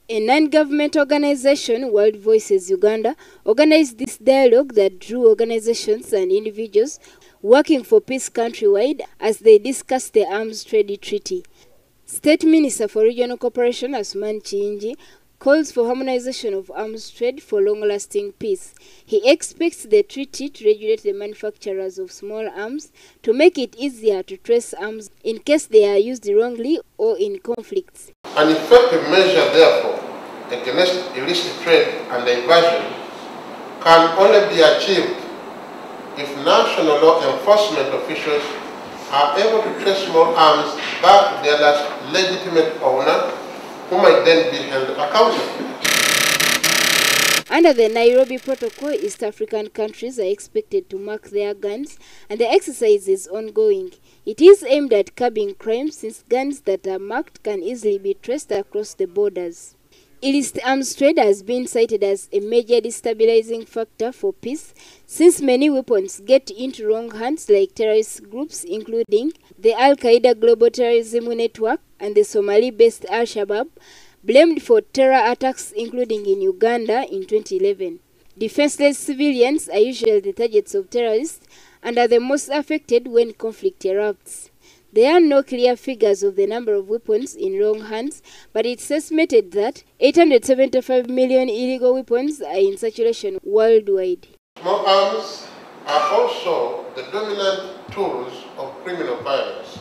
A non-government organization, World Voices Uganda, organized this dialogue that drew organizations and individuals working for peace countrywide as they discussed the Arms Trade Treaty. State Minister for Regional Cooperation, Asuman Chinji, calls for harmonization of arms trade for long-lasting peace. He expects the treaty to regulate the manufacturers of small arms to make it easier to trace arms in case they are used wrongly or in conflicts. An effective measure, therefore, against illicit trade and diversion can only be achieved if national law enforcement officials are able to trace small arms back to their last legitimate owner, who might then be held accountable. Under the Nairobi Protocol, East African countries are expected to mark their guns, and the exercise is ongoing. It is aimed at curbing crime since guns that are marked can easily be traced across the borders. Illicit arms trade has been cited as a major destabilizing factor for peace since many weapons get into wrong hands, like terrorist groups including the Al-Qaeda Global Terrorism Network and the Somali-based Al-Shabaab, blamed for terror attacks including in Uganda in 2011. Defenseless civilians are usually the targets of terrorists and are the most affected when conflict erupts. There are no clear figures of the number of weapons in wrong hands, but it's estimated that 875 million illegal weapons are in circulation worldwide. Small arms are also the dominant tools of criminal violence.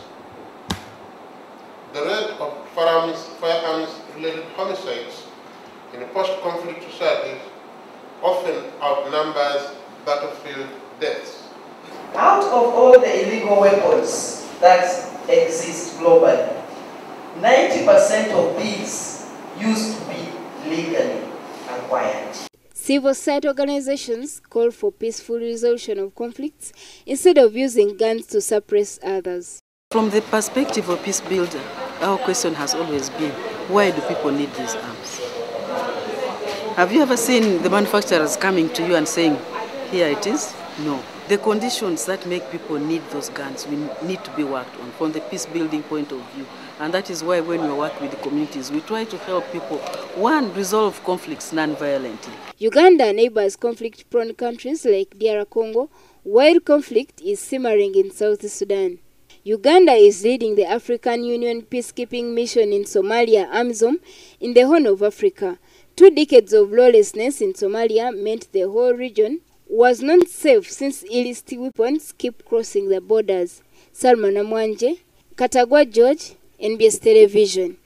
The rate of firearms-related homicides in post-conflict societies often outnumbers battlefield deaths. Out of all the illegal weapons that exist globally, 90% of these used to be legally acquired. Civil society organizations call for peaceful resolution of conflicts instead of using guns to suppress others. From the perspective of peace builder, our question has always been, why do people need these arms? Have you ever seen the manufacturers coming to you and saying, here it is? No. The conditions that make people need those guns will need to be worked on from the peace building point of view. And that is why when we work with the communities, we try to help people, one, resolve conflicts non-violently. Uganda neighbors conflict-prone countries like DR Congo, while conflict is simmering in South Sudan. Uganda is leading the African Union peacekeeping mission in Somalia, AMISOM, in the Horn of Africa. 2 decades of lawlessness in Somalia meant the whole region was not safe since illicit weapons keep crossing the borders. Salma Namwanje, Katagwa George, NBS Television.